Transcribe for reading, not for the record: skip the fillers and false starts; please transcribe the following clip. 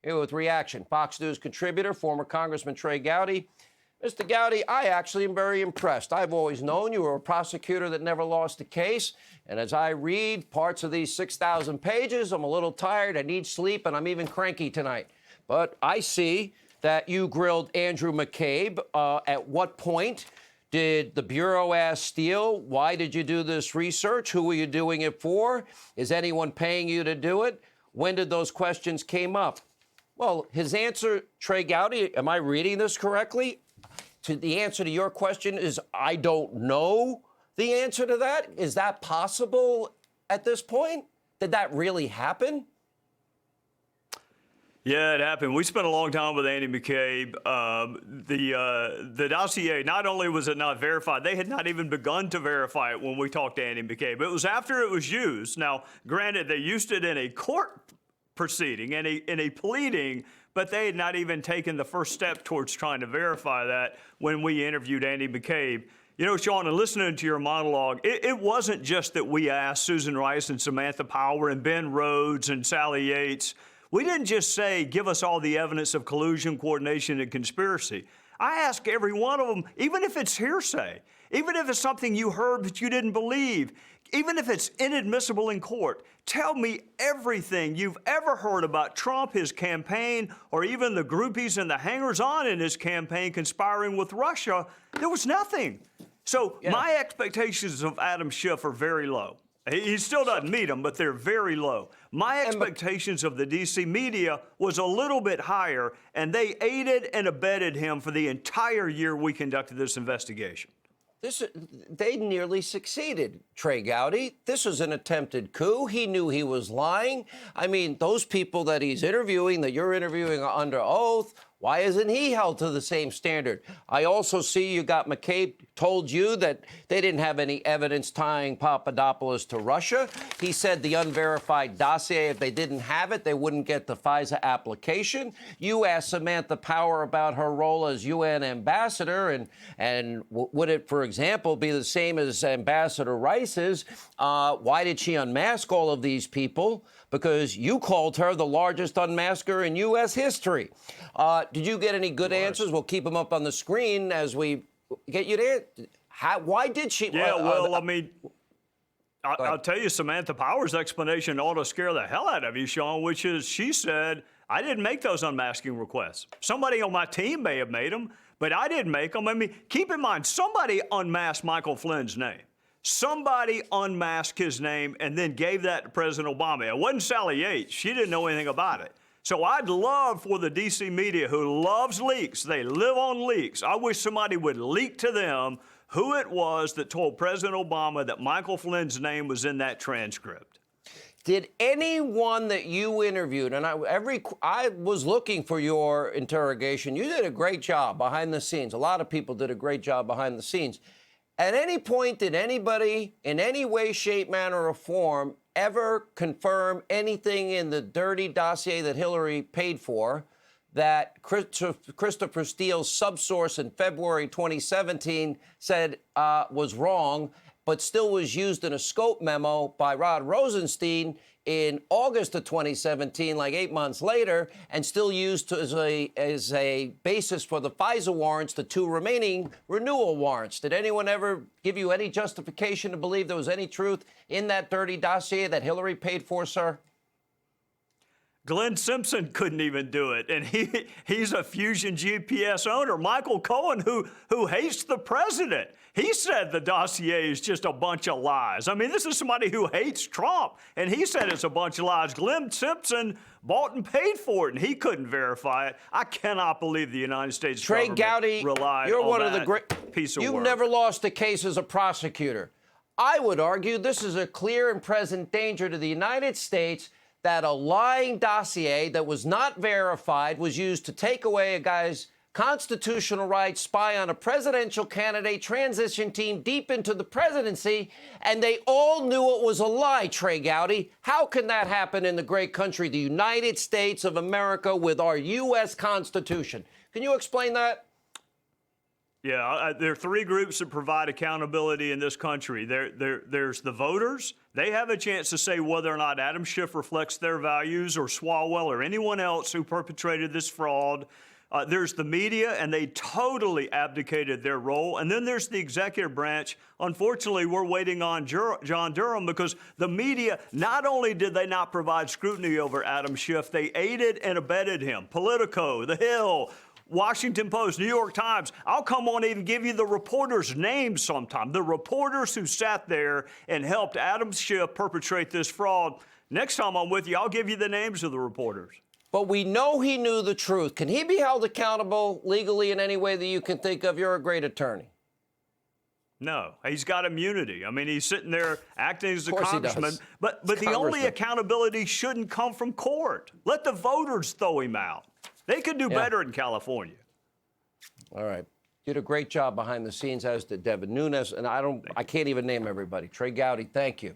Here with reaction, Fox News contributor, former Congressman Trey Gowdy. Mr. Gowdy, I actually am very impressed. I've always known you were a prosecutor that never lost a case. And as I read parts of these 6,000 pages, I'm a little tired, I need sleep, and I'm even cranky tonight. But I see that you grilled Andrew McCabe. At what point did the Bureau ask Steele, why did you do this research? Who were you doing it for? Is anyone paying you to do it? When did those questions came up? Well, his answer, Trey Gowdy, am I reading this correctly? The answer to your question is, I don't know the answer to that. Is that possible at this point? Did that really happen? Yeah, it happened. We spent a long time with Andy McCabe. The dossier, not only was it not verified, they had not even begun to verify it when we talked to Andy McCabe. It was after it was used. Now, granted, they used it in a court proceeding, in a pleading, but they had not even taken the first step towards trying to verify that when we interviewed Andy McCabe. You know, Sean, and listening to your monologue, it wasn't just that we asked Susan Rice and Samantha Power and Ben Rhodes and Sally Yates. We didn't just say, give us all the evidence of collusion, coordination, and conspiracy. I ask every one of them, even if it's hearsay, even if it's something you heard that you didn't believe, even if it's inadmissible in court, tell me everything you've ever heard about Trump, his campaign, or even the groupies and the hangers-on in his campaign conspiring with Russia. There was nothing. So my expectations of Adam Schiff are very low. He still doesn't meet them, but they're very low. My expectations of the D.C. media was a little bit higher, and they aided and abetted him for the entire year we conducted this investigation. They nearly succeeded, Trey Gowdy. This was an attempted coup. He knew he was lying. I mean, those people that he's interviewing, that you're interviewing under oath, why isn't he held to the same standard? I also see you got McCabe told you that they didn't have any evidence tying Papadopoulos to Russia. He said the unverified dossier, if they didn't have it, they wouldn't get the FISA application. You asked Samantha Power about her role as UN ambassador, and would it, for example, be the same as Ambassador Rice's? Why did she unmask all of these people? Because you called her the largest unmasker in U.S. history. Did you get any good answers? We'll keep them up on the screen as we get you there. Why did she? Yeah, I mean, I'll tell you, Samantha Power's explanation ought to scare the hell out of you, Sean, which is she said, I didn't make those unmasking requests. Somebody on my team may have made them, but I didn't make them. I mean, keep in mind, somebody unmasked Michael Flynn's name. Somebody unmasked his name and then gave that to President Obama. It wasn't Sally Yates. She didn't know anything about it. So I'd love for the D.C. media, who loves leaks, they live on leaks, I wish somebody would leak to them who it was that told President Obama that Michael Flynn's name was in that transcript. Did anyone that you interviewed, and I was looking for your interrogation, you did a great job behind the scenes. A lot of people did a great job behind the scenes. At any point, did anybody, in any way, shape, manner, or form, ever confirm anything in the dirty dossier that Hillary paid for that Christopher Steele's subsource in February 2017 said was wrong, but still was used in a scope memo by Rod Rosenstein in August of 2017, like 8 months later, and still used as a basis for the FISA warrants, the 2 remaining renewal warrants? Did anyone ever give you any justification to believe there was any truth in that dirty dossier that Hillary paid for, sir? Glenn Simpson couldn't even do it, and he's a Fusion GPS owner. Michael Cohen, who hates the president, he said the dossier is just a bunch of lies. I mean, this is somebody who hates Trump, and he said it's a bunch of lies. Glenn Simpson bought and paid for it, and he couldn't verify it. I cannot believe the United States Trey Gowdy, relied you're on one that of the great piece of You've work. never lost a case as a prosecutor. I would argue this is a clear and present danger to the United States that a lying dossier that was not verified was used to take away a guy's constitutional rights, spy on a presidential candidate, transition team deep into the presidency, and they all knew it was a lie, Trey Gowdy. How can that happen in the great country, the United States of America, with our U.S. Constitution? Can you explain that? Yeah, there are three groups that provide accountability in this country. There's the voters. They have a chance to say whether or not Adam Schiff reflects their values, or Swalwell, or anyone else who perpetrated this fraud. There's the media, and they totally abdicated their role. And then there's the executive branch. Unfortunately, we're waiting on John Durham, because the media, not only did they not provide scrutiny over Adam Schiff, they aided and abetted him. Politico, The Hill, Washington Post, New York Times. I'll come on and even give you the reporters' names sometime. The reporters who sat there and helped Adam Schiff perpetrate this fraud. Next time I'm with you, I'll give you the names of the reporters. But we know he knew the truth. Can he be held accountable legally in any way that you can think of? You're a great attorney. No, he's got immunity. I mean, he's sitting there acting as a congressman. Does. But the only accountability shouldn't come from court. Let the voters throw him out. They could do better in California. All right. Did a great job behind the scenes, as did Devin Nunes. And I can't even name everybody. Trey Gowdy, thank you.